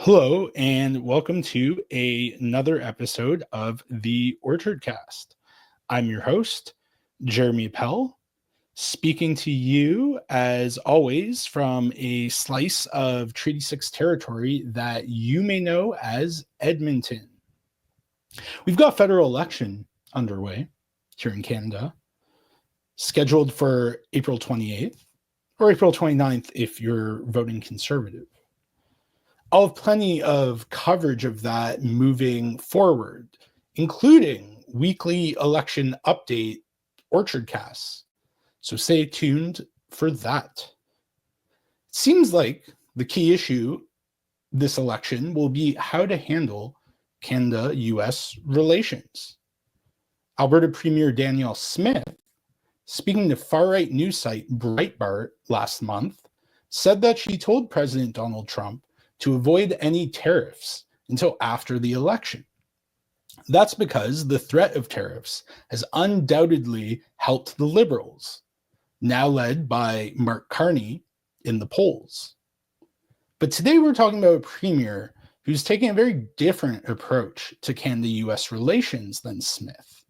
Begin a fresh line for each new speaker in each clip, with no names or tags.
Hello, and welcome to another episode of the Orchard Cast. I'm your host, Jeremy Pell, speaking to you as always from a slice of Treaty 6 territory that you may know as Edmonton. We've got federal election underway here in Canada, scheduled for April 28th or April 29th if you're voting Conservative. I'll have plenty of coverage of that moving forward, including weekly election update Orchard casts. So stay tuned for that. It seems like the key issue this election will be how to handle Canada-US relations. Alberta Premier Danielle Smith, speaking to far-right news site Breitbart last month, said that she told President Donald Trump to avoid any tariffs until after the election. That's because the threat of tariffs has undoubtedly helped the Liberals, now led by Mark Carney in the polls. But today we're talking about a premier who's taking a very different approach to Canada-US relations than Smith.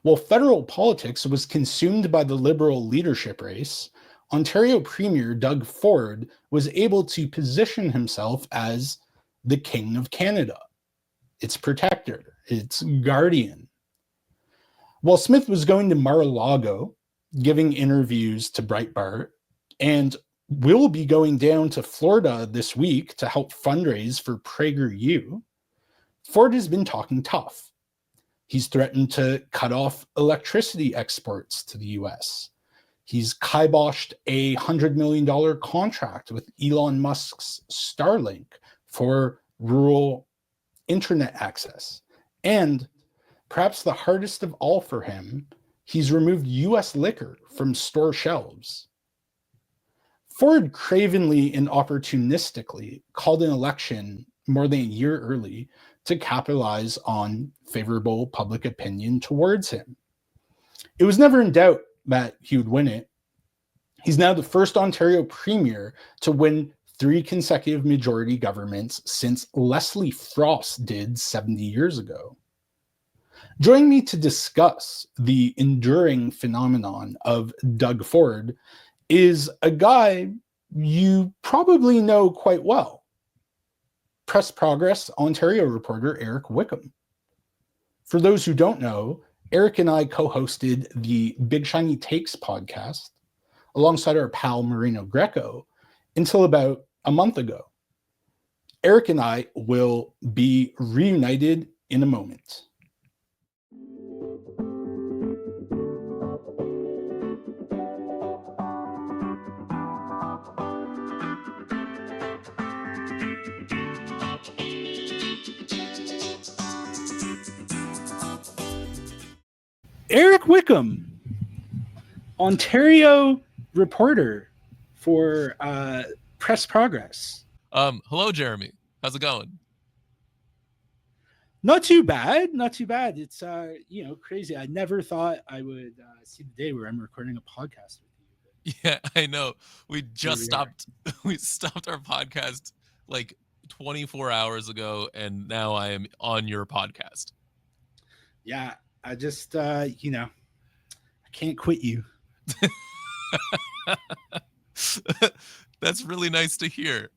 While federal politics was consumed by the Liberal leadership race, Ontario Premier Doug Ford was able to position himself as the King of Canada, its protector, its guardian. While Smith was going to Mar-a-Lago, giving interviews to Breitbart, and will be going down to Florida this week to help fundraise for PragerU, Ford has been talking tough. He's threatened to cut off electricity exports to the US. He's kiboshed a $100 million contract with Elon Musk's Starlink for rural internet access. And perhaps the hardest of all for him, he's removed US liquor from store shelves. Ford cravenly and opportunistically called an election more than a year early to capitalize on favorable public opinion towards him. It was never in doubt that he would win it. He's now the first Ontario premier to win 3 consecutive majority governments since Leslie Frost did 70 years ago. Joining me to discuss the enduring phenomenon of Doug Ford is a guy you probably know quite well, PressProgress Ontario reporter Eric Wickham. For those who don't know, Eric and I co-hosted the Big Shiny Takes podcast alongside our pal Marino Greco until about a month ago. Eric and I will be reunited in a moment. Eric Wickham, Ontario reporter for PressProgress.
Hello, Jeremy. How's it going?
Not too bad. It's crazy. I never thought I would see the day where I'm recording a podcast with
you. Yeah, I know. We just stopped. We stopped our podcast like 24 hours ago, and now I am on your podcast.
Yeah, I just I can't quit you.
That's really nice to hear,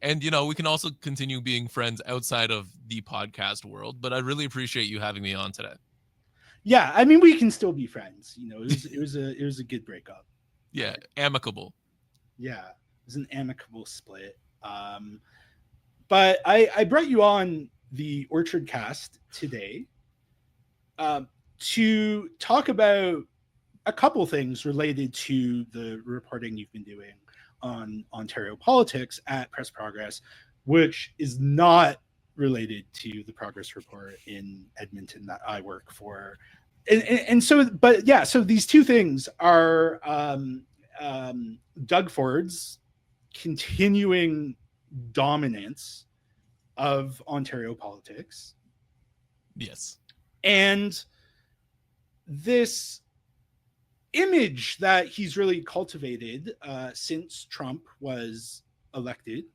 and we can also continue being friends outside of the podcast world, but I really appreciate you having me on today.
Yeah, I mean, we can still be friends. It was a good breakup.
Yeah, amicable.
Yeah, it was an amicable split. But I brought you on the Orchard Cast today to talk about a couple things related to the reporting you've been doing on Ontario politics at PressProgress, which is not related to the Progress Report in Edmonton that I work for. And so these two things are Doug Ford's continuing dominance of Ontario politics.
Yes.
And this image that he's really cultivated since Trump was elected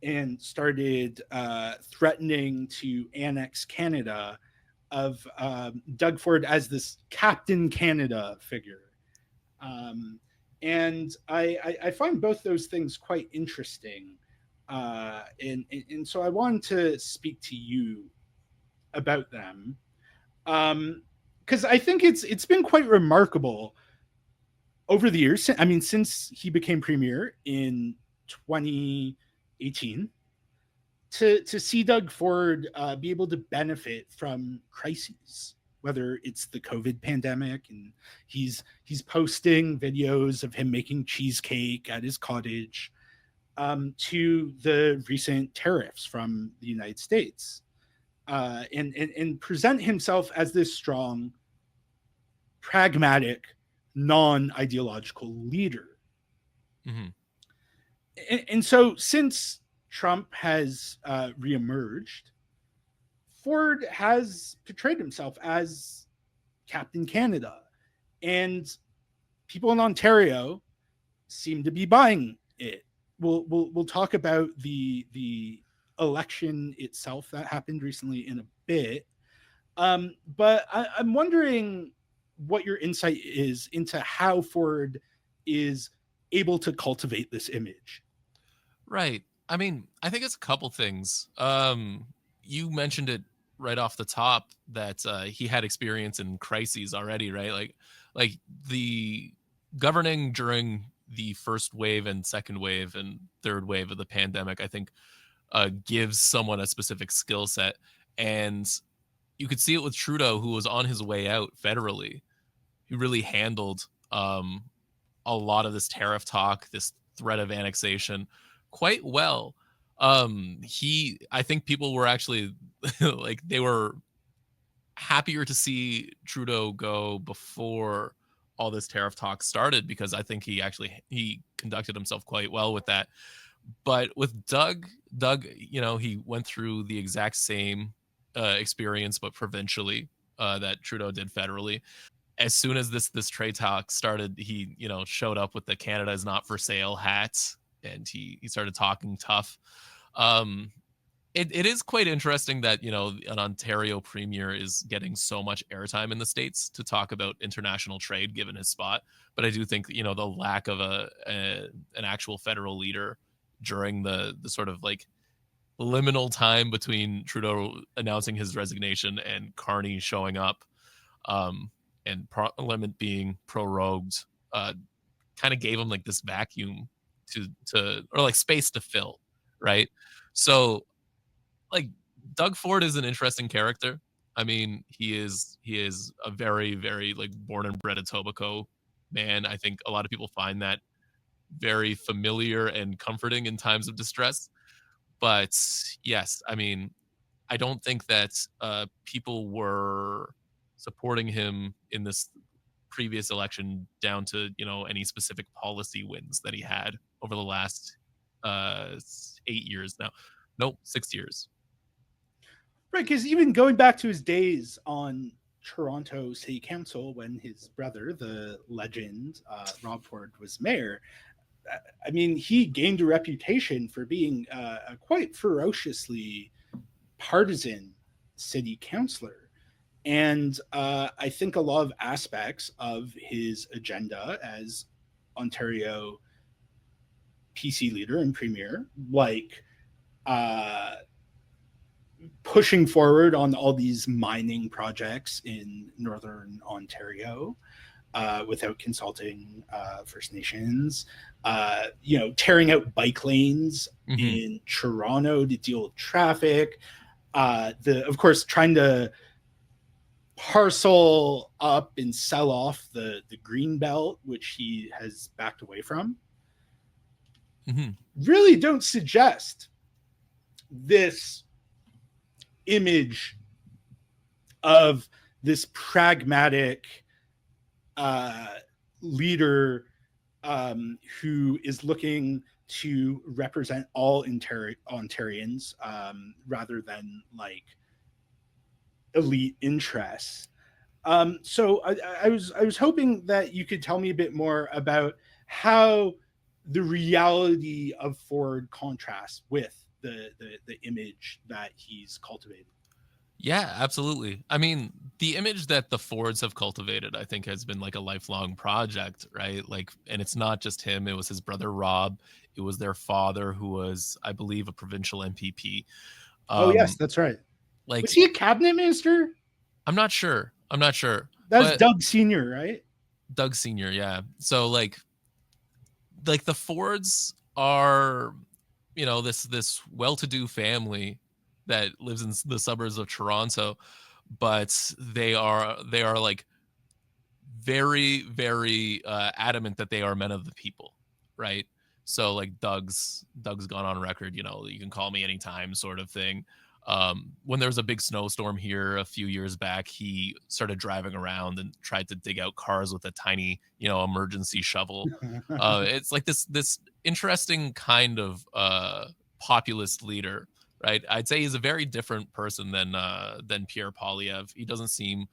and started threatening to annex Canada, of Doug Ford as this Captain Canada figure. Um, and I find both those things quite interesting. And so I wanted to speak to you about them. Because I think it's been quite remarkable over the years. I mean, since he became premier in 2018, to see Doug Ford be able to benefit from crises, whether it's the COVID pandemic, and he's posting videos of him making cheesecake at his cottage, to the recent tariffs from the United States, and present himself as this strong, pragmatic, non-ideological leader.
Mm-hmm.
And so since Trump has reemerged, Ford has portrayed himself as Captain Canada, and people in Ontario seem to be buying it. We'll talk about the election itself that happened recently in a bit, but I'm wondering what your insight is into how Ford is able to cultivate this image.
Right. I mean, I think it's a couple things. You mentioned it right off the top that he had experience in crises already, right? Like the governing during the first wave and second wave and third wave of the pandemic, I think gives someone a specific skill set. And you could see it with Trudeau, who was on his way out federally. He really handled a lot of this tariff talk, this threat of annexation quite well. I think people were actually like, they were happier to see Trudeau go before all this tariff talk started, because I think he conducted himself quite well with that. But with Doug, he went through the exact same experience, but provincially, that Trudeau did federally. As soon as this trade talk started, he showed up with the Canada is not for sale hats, and he started talking tough. Um, it is quite interesting that an Ontario premier is getting so much airtime in the States to talk about international trade, given his spot. But I do think the lack of an actual federal leader during the sort of like liminal time between Trudeau announcing his resignation and Carney showing up, um, and Parliament being prorogued, uh, kind of gave him like this vacuum to or like space to fill, right? So like Doug Ford is an interesting character. I mean, he is a very very like born and bred Etobicoke man. I think a lot of people find that very familiar and comforting in times of distress. But yes, I mean, I don't think that people were supporting him in this previous election down to any specific policy wins that he had over the last 8 years now. Nope, 6 years.
Right, because even going back to his days on Toronto City Council when his brother, the legend Rob Ford, was mayor, I mean, he gained a reputation for being a quite ferociously partisan city councillor. And I think a lot of aspects of his agenda as Ontario PC leader and premier, like uh, pushing forward on all these mining projects in northern Ontario, without consulting First Nations, tearing out bike lanes
Mm-hmm.
in Toronto to deal with traffic. Of course, trying to parcel up and sell off the green belt, which he has backed away from,
Mm-hmm.
really don't suggest this image of this pragmatic uh, leader, who is looking to represent all Ontarians, rather than like elite interests. So I was hoping that you could tell me a bit more about how the reality of Ford contrasts with the image that he's cultivated.
Yeah, absolutely. I mean, the image that the Fords have cultivated, I think, has been like a lifelong project, right? Like, and it's not just him, it was his brother Rob, it was their father, who was, I believe, a provincial MPP.
Oh yes,
Um,
that's right. Was
like,
he a cabinet minister?
I'm not sure. I'm not sure.
That was
But
Doug Senior, right?
Doug Sr., yeah. So like the Fords are, this well-to-do family that lives in the suburbs of Toronto, but they are like very, very adamant that they are men of the people, right? So like Doug's gone on record, you can call me anytime, sort of thing. When there was a big snowstorm here a few years back, he started driving around and tried to dig out cars with a tiny, emergency shovel. It's like this interesting kind of populist leader, right? I'd say he's a very different person than Pierre Polyev. He doesn't seem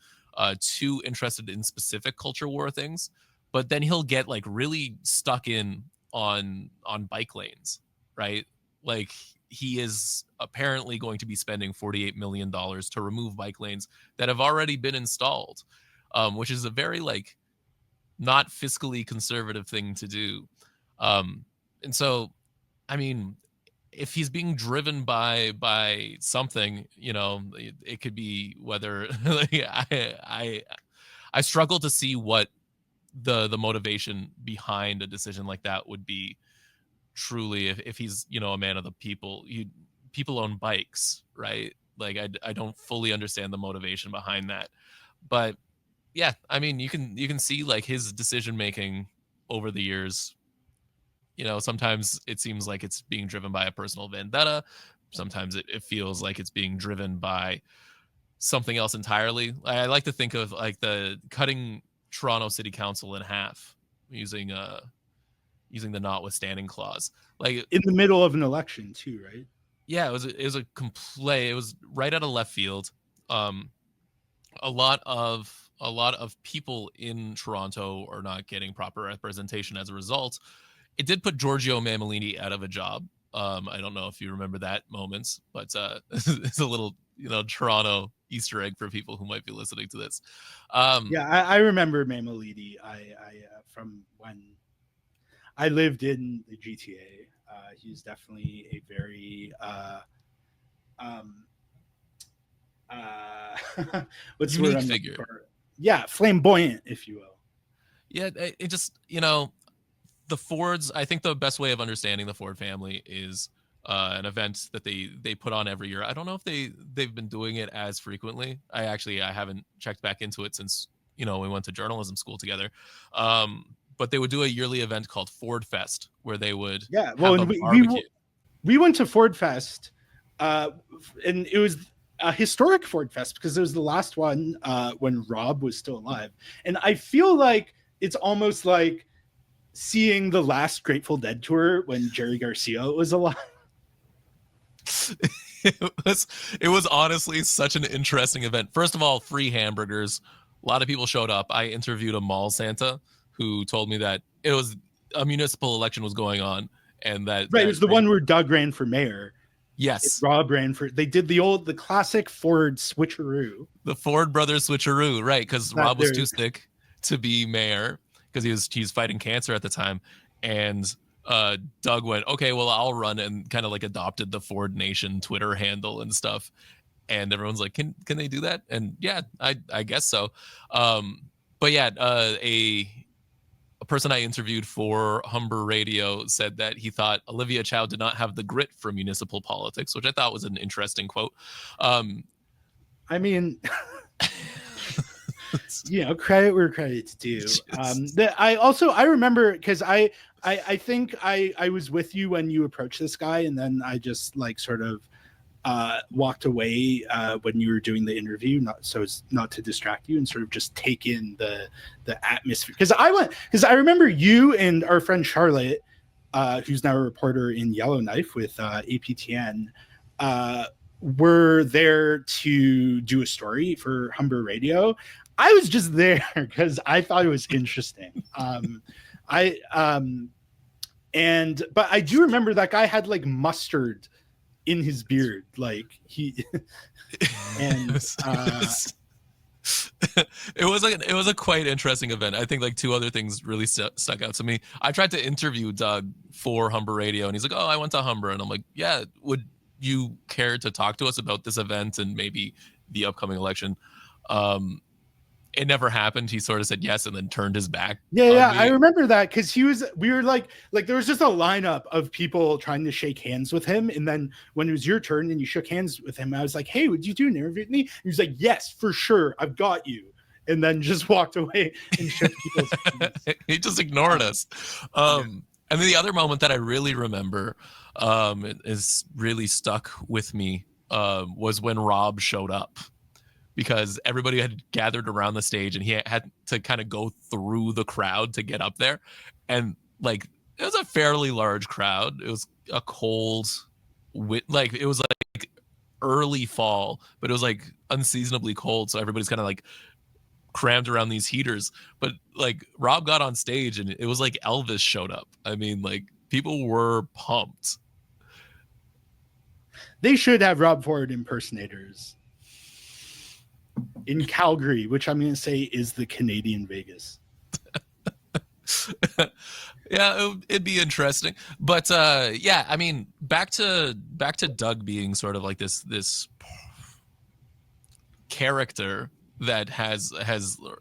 too interested in specific culture war things, but then he'll get like really stuck in on bike lanes, right? Like he is apparently going to be spending $48 million to remove bike lanes that have already been installed, which is a very like not fiscally conservative thing to do. And so, I mean, if he's being driven by something, it could be whether like, I struggle to see what the motivation behind a decision like that would be truly if he's a man of the people. People own bikes, right? Like I don't fully understand the motivation behind that, but yeah, I mean you can see like his decision making over the years. Sometimes it seems like it's being driven by a personal vendetta. Sometimes it feels like it's being driven by something else entirely. I like to think of like the cutting Toronto City Council in half using the notwithstanding clause. Like,
In the middle of an election too, right?
yeah, it was a complete. It was right out of left field. Um, a lot of people in Toronto are not getting proper representation as a result. It did put Giorgio Mammalini out of a job. I don't know if you remember that moment, but it's a little, Toronto Easter egg for people who might be listening to this.
Yeah, I remember Mammalidi. From when I lived in the GTA. He's definitely a very um, what's the word
Unique
I'm looking
figure.
for? Yeah, flamboyant, if you will.
Yeah, it just, the Fords. I think the best way of understanding the Ford family is an event that they put on every year. I don't know if they've been doing it as frequently. I haven't checked back into it since we went to journalism school together. But they would do a yearly event called Ford Fest where they would
Yeah, well,
have a
and
barbecue.
we went to Ford Fest, and it was a historic Ford Fest because it was the last one when Rob was still alive, and I feel like it's almost like seeing the last Grateful Dead tour when Jerry Garcia was alive.
it was honestly such an interesting event. First of all, free hamburgers. A lot of people showed up. I interviewed a mall Santa who told me that it was a municipal election was going on and that
Right, it
that
was the one where Doug ran for mayor.
yes,
Rob ran for. They did the classic Ford switcheroo.
the Ford brothers switcheroo, right? Because
That
Rob was too
there,
sick to be mayor because he's fighting cancer at the time, and Doug went, okay, well I'll run, and kind of like adopted the Ford Nation Twitter handle and stuff. And everyone's like, can they do that? And yeah, I guess so. But yeah, a person I interviewed for Humber Radio said that he thought Olivia Chow did not have the grit for municipal politics, which I thought was an interesting quote. Um,
I mean, credit where credit's due. I remember because I think I was with you when you approached this guy, and then I just like sort of walked away when you were doing the interview, not so as not to distract you and sort of just take in the atmosphere. Because I remember you and our friend Charlotte, who's now a reporter in Yellowknife with APTN, were there to do a story for Humber Radio. I was just there because I thought it was interesting. But I do remember that guy had like mustard in his beard, like he and
it was a quite interesting event. I think like two other things really stuck out to me. I tried to interview Doug for Humber Radio, and he's like, "Oh, I went to Humber," and I'm like, "Yeah, would you care to talk to us about this event and maybe the upcoming election?" Um, it never happened. He sort of said yes and then turned his back on
I
me.
remember that because we were like there was just a lineup of people trying to shake hands with him, and then when it was your turn and you shook hands with him, I was like, "Hey, would you do an interview with me?" He was like, "Yes, for sure, I've got you," and then just walked away and shook people's hands.
He just ignored us. And then the other moment that I really remember is really stuck with me was when Rob showed up, because everybody had gathered around the stage and he had to kind of go through the crowd to get up there. And like, it was a fairly large crowd. It was a cold, like it was like early fall, but it was like unseasonably cold. So everybody's kind of like crammed around these heaters. But like Rob got on stage and it was like Elvis showed up. I mean, like people were pumped.
They should have Rob Ford impersonators in Calgary, which I'm going to say is the Canadian Vegas.
Yeah, it'd be interesting. But yeah, I mean, back to Doug being sort of like this character that has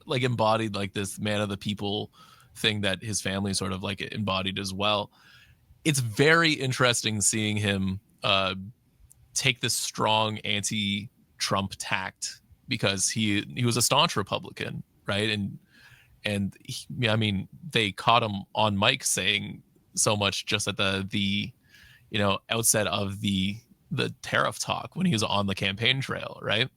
like embodied like this man of the people thing that his family sort of like embodied as well. It's very interesting seeing him take this strong anti-Trump tact, because he was a staunch Republican, right? And he, I mean, they caught him on mic saying so much just at the outset of the tariff talk when he was on the campaign trail, right?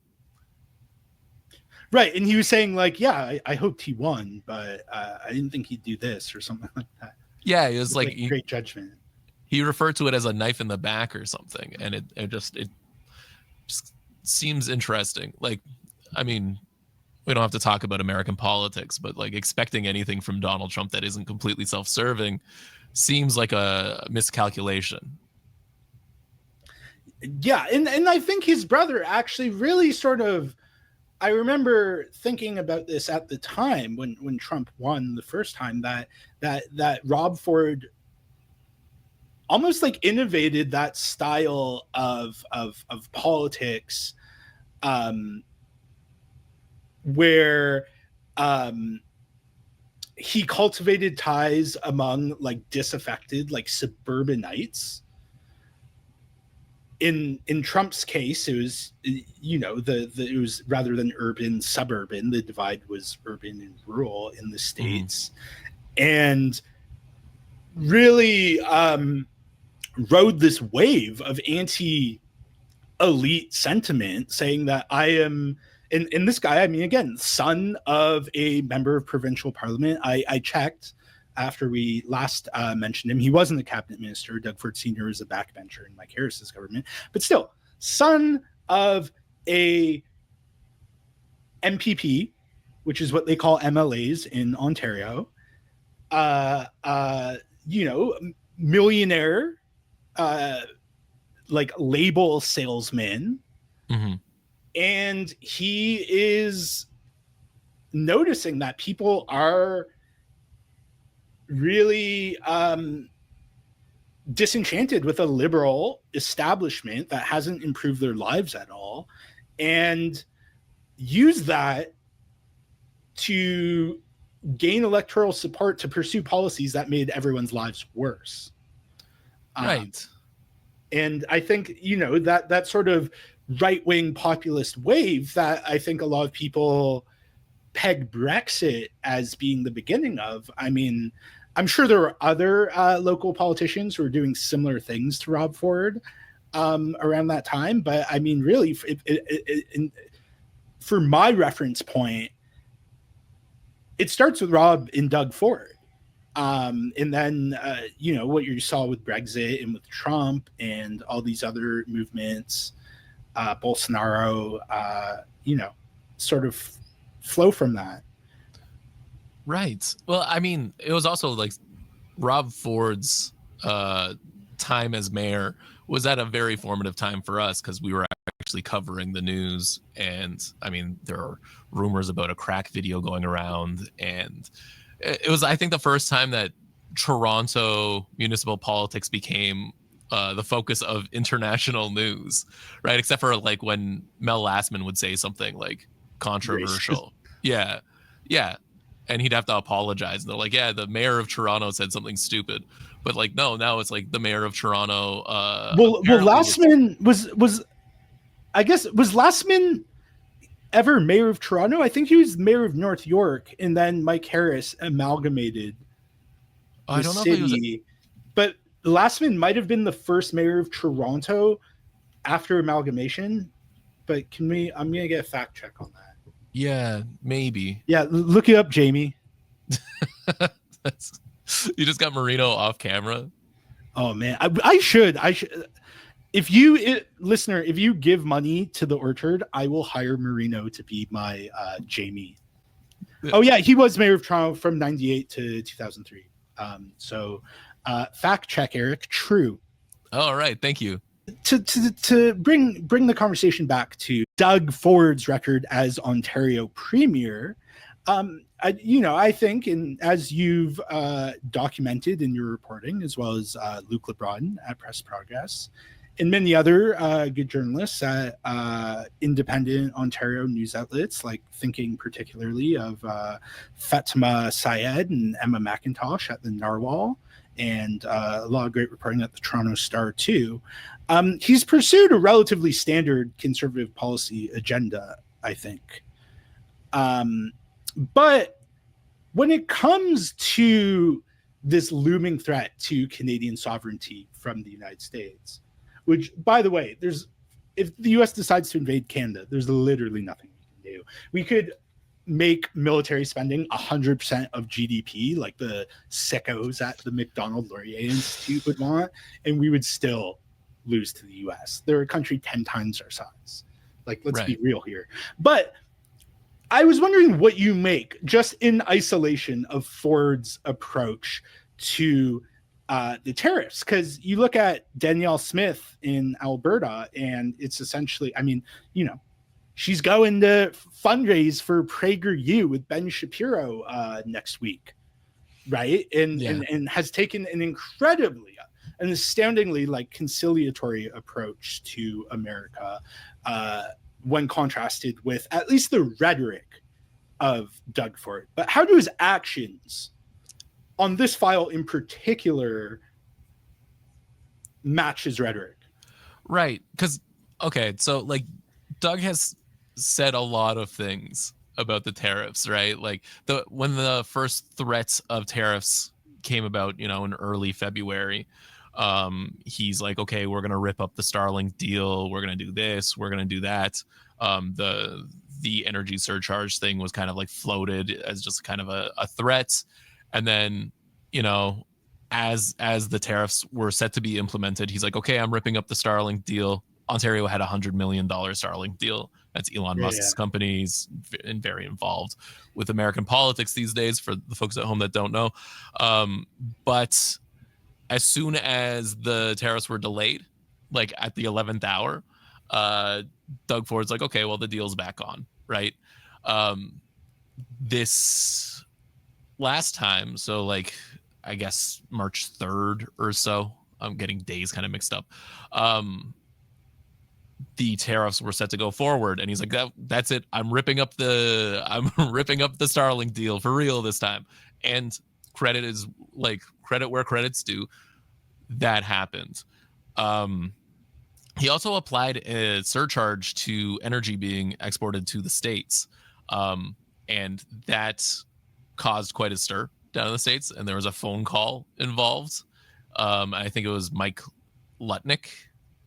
Right, and he was saying like, "Yeah, I hoped he won, but I didn't think he'd do this," or something like that.
Yeah, it was like
great judgment.
He referred to it as a knife in the back or something, and it just seems interesting. Like, I mean, we don't have to talk about American politics, but like expecting anything from Donald Trump that isn't completely self-serving seems like a miscalculation.
Yeah, and I think his brother actually really sort of, I remember thinking about this at the time when Trump won the first time, that Rob Ford almost like innovated that style of politics, where he cultivated ties among like disaffected, like suburbanites. In Trump's case, it was, it was rather than urban suburban, the divide was urban and rural in the States, and really rode this wave of anti-elite sentiment, saying that I am, and this guy, I mean, again, son of a member of provincial parliament. I checked after we last mentioned him. He wasn't a cabinet minister. Doug Ford Sr. was a backbencher in Mike Harris's government, but still, son of a MPP, which is what they call MLAs in Ontario, millionaire, like label salesman.
Mm-hmm.
And he is noticing that people are really disenchanted with a liberal establishment that hasn't improved their lives at all, and use that to gain electoral support to pursue policies that made everyone's lives worse.
Right.
And I think, that sort of right-wing populist wave that I think a lot of people peg Brexit as being the beginning of. I mean, I'm sure there were other local politicians who were doing similar things to Rob Ford around that time. But I mean, really, for my reference point, it starts with Rob and Doug Ford. And then, what you saw with Brexit and with Trump and all these other movements, Bolsonaro, sort of flow from that.
Right. Well, I mean, it was also like Rob Ford's time as mayor was at a very formative time for us because we were actually covering the news. And I mean, there are rumors about a crack video going around. And it was, I think, the first time that Toronto municipal politics became the focus of international news, right? Except for like when Mel Lastman would say something like
Racist.
controversial. Yeah. Yeah. And he'd have to apologize. And they're like, yeah, the mayor of Toronto said something stupid. But like, no, now it's like the mayor of Toronto
Well,
apparently was.
Lastman was I guess was Lastman ever mayor of Toronto? I think he was mayor of North York, and then Mike Harris amalgamated
I
the
don't know if he was.
city. But Lastman might have been the first mayor of Toronto after amalgamation. But can we? I'm gonna get a fact check on that.
Yeah, maybe.
Yeah, look it up, Jamie.
You just got Marino off camera.
Oh man, I should. If you, listener, if you give money to the Orchard, I will hire Marino to be my Jamie. Oh yeah, he was mayor of Toronto from '98 to 2003. So, fact check, Eric. True.
All right, thank you.
To bring the conversation back to Doug Ford's record as Ontario Premier, I think, and as you've documented in your reporting, as well as Luke LeBron at PressProgress, and many other good journalists at independent Ontario news outlets, like thinking particularly of Fatima Syed and Emma McIntosh at the Narwhal, and a lot of great reporting at the Toronto Star too. He's pursued a relatively standard conservative policy agenda, I think. But when it comes to this looming threat to Canadian sovereignty from the United States, which, by the way, if the US decides to invade Canada, there's literally nothing we can do. We could make military spending 100% of GDP, like the sickos at the Macdonald Laurier Institute would want, and we would still lose to the US. They're a country 10 times our size. Like, let's be real here. But I was wondering what you make, just in isolation, of Ford's approach to the tariffs, because you look at Danielle Smith in Alberta, and it's essentially, I mean, she's going to fundraise for PragerU with Ben Shapiro next week, right? And has taken an astoundingly like conciliatory approach to America when contrasted with at least the rhetoric of Doug Ford. But how do his actions on this file in particular match his rhetoric?
Right. Because, okay, so like Doug has said a lot of things about the tariffs, right? Like when the first threats of tariffs came about, in early February, he's like, okay, we're going to rip up the Starlink deal. We're going to do this. We're going to do that. The energy surcharge thing was kind of like floated as just kind of a threat. And then, as the tariffs were set to be implemented, he's like, okay, I'm ripping up the Starlink deal. Ontario had $100 million Starlink deal. That's Elon Musk's company. He's very involved with American politics these days, for the folks at home that don't know. But as soon as the tariffs were delayed, like at the 11th hour, Doug Ford's like, okay, well, the deal's back on, right? This last time, so like, I guess March 3rd or so, I'm getting days kind of mixed up. The tariffs were set to go forward, and he's like, that's it. I'm ripping up the Starlink deal for real this time. And credit where credit's due. That happened. He also applied a surcharge to energy being exported to the States. And that caused quite a stir down in the States. And there was a phone call involved. I think it was Mike Lutnick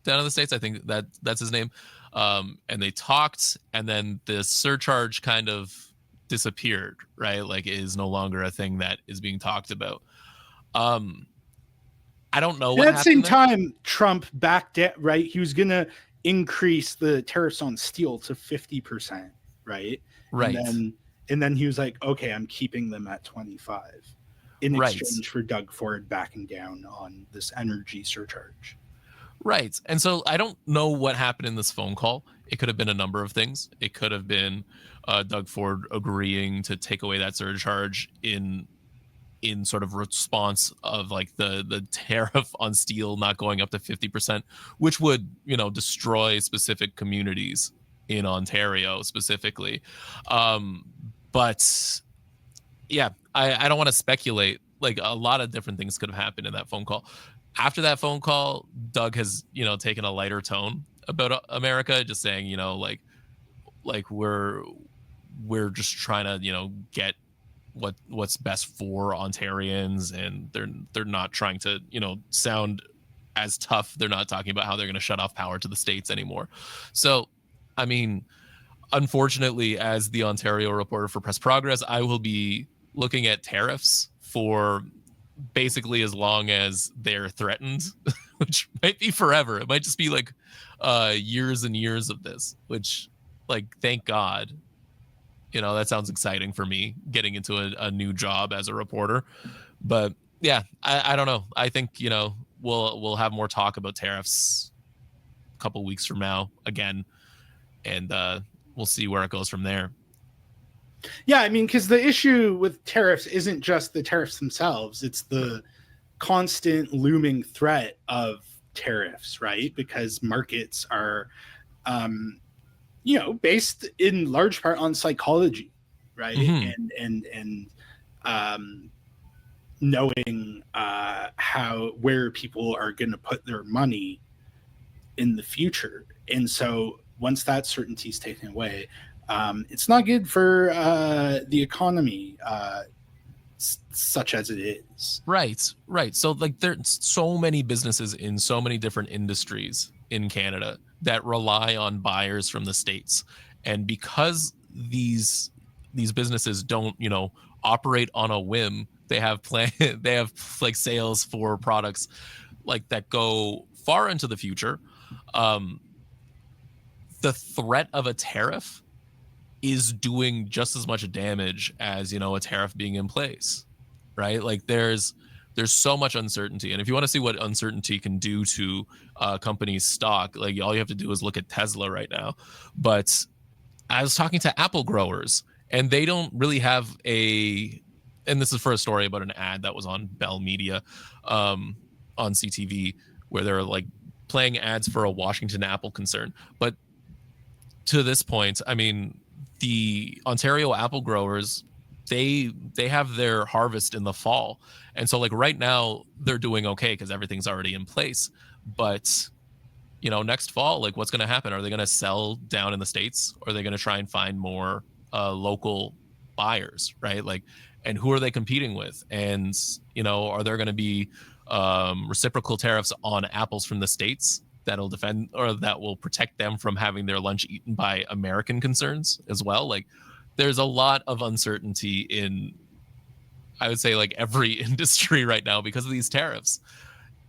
down in the States. I think that's his name. And they talked, and then the surcharge kind of disappeared, right? Like, it is no longer a thing that is being talked about. I don't know what happened.
At the same time, Trump backed it, right? He was going to increase the tariffs on steel to 50%, right?
Right.
And then he was like, okay, I'm keeping them at 25. in
Right.
exchange for Doug Ford backing down on this energy surcharge.
Right. And so I don't know what happened in this phone call. It could have been a number of things. It could have been Doug Ford agreeing to take away that surcharge in sort of response of like the tariff on steel not going up to 50%, which would, destroy specific communities in Ontario specifically. But yeah, I don't want to speculate. Like a lot of different things could have happened in that phone call. After that phone call, Doug has, taken a lighter tone about America, just saying, like we're just trying to, get what's best for Ontarians, and they're not trying to, sound as tough. They're not talking about how they're going to shut off power to the states anymore. So, I mean, unfortunately, as the Ontario reporter for PressProgress, I will be looking at tariffs for basically as long as they're threatened, which might be forever. It might just be like years and years of this, which, like, thank God. That sounds exciting for me getting into a new job as a reporter. But yeah, I don't know. I think, we'll have more talk about tariffs a couple weeks from now again, and we'll see where it goes from there.
Yeah, I mean, because the issue with tariffs isn't just the tariffs themselves, it's the constant looming threat of tariffs, right? Because markets are, based in large part on psychology, right?
Mm-hmm.
And knowing where people are going to put their money in the future. And so once that certainty is taken away, it's not good for the economy, such as it is.
Right. So like there's so many businesses in so many different industries in Canada that rely on buyers from the States. And because these businesses don't, operate on a whim, they have they have like sales for products like that go far into the future. The threat of a tariff is doing just as much damage as, a tariff being in place, right? Like there's so much uncertainty, and if you want to see what uncertainty can do to companies' stock, like all you have to do is look at Tesla right now. But I was talking to apple growers, and they don't really have and this is for a story about an ad that was on Bell Media, on CTV, where they're like playing ads for a Washington Apple concern. But to this point, I mean, the Ontario apple growers, they have their harvest in the fall, and so like right now they're doing okay because everything's already in place. But next fall, like what's going to happen? Are they going to sell down in the States, or are they going to try and find more local buyers, right? Like, and who are they competing with? And are there going to be reciprocal tariffs on apples from the States that'll defend, or that will protect them from having their lunch eaten by American concerns as well? Like there's a lot of uncertainty in, I would say, like every industry right now because of these tariffs,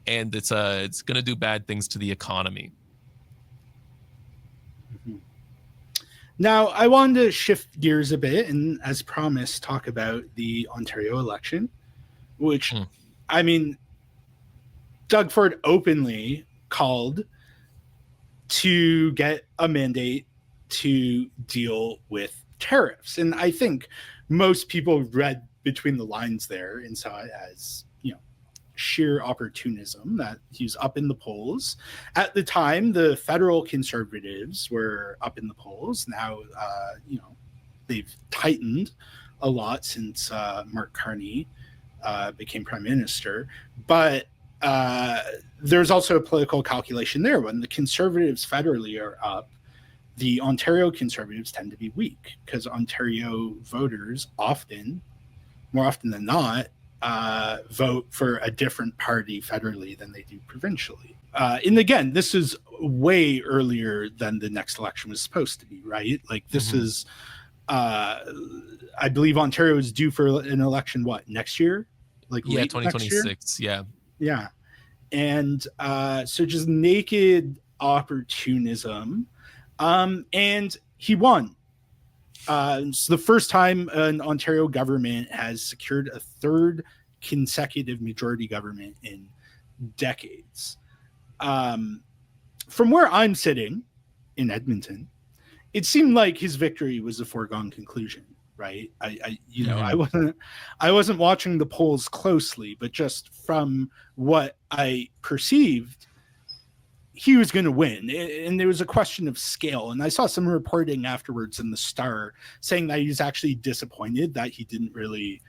and it's going to do bad things to the economy.
Mm-hmm. Now, I wanted to shift gears a bit and, as promised, talk about the Ontario election, which, I mean, Doug Ford openly called to get a mandate to deal with tariffs. And I think most people read between the lines there and saw it as, sheer opportunism, that he's up in the polls. At the time, the federal Conservatives were up in the polls. Now, they've tightened a lot since Mark Carney became prime minister. But there's also a political calculation there. When the Conservatives federally are up, the Ontario Conservatives tend to be weak because Ontario voters more often than not, vote for a different party federally than they do provincially. And again, this is way earlier than the next election was supposed to be, right? Like this is, I believe Ontario is due for an election, next year? Like
2026,
yeah. Yeah. And so just naked opportunism. And he won. It's the first time an Ontario government has secured a third consecutive majority government in decades. From where I'm sitting in Edmonton, it seemed like his victory was a foregone conclusion, right? I wasn't watching the polls closely, but just from what I perceived, he was going to win. And there was a question of scale. And I saw some reporting afterwards in the Star saying that he's actually disappointed that he didn't really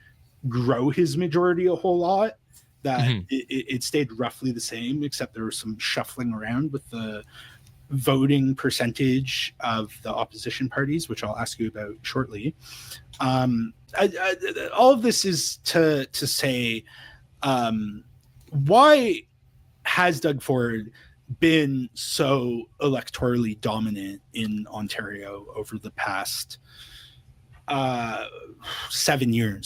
grow his majority a whole lot, that it stayed roughly the same, except there was some shuffling around with the voting percentage of the opposition parties, which I'll ask you about shortly. All of this is to say, why has Doug Ford been so electorally dominant in Ontario over the past 7 years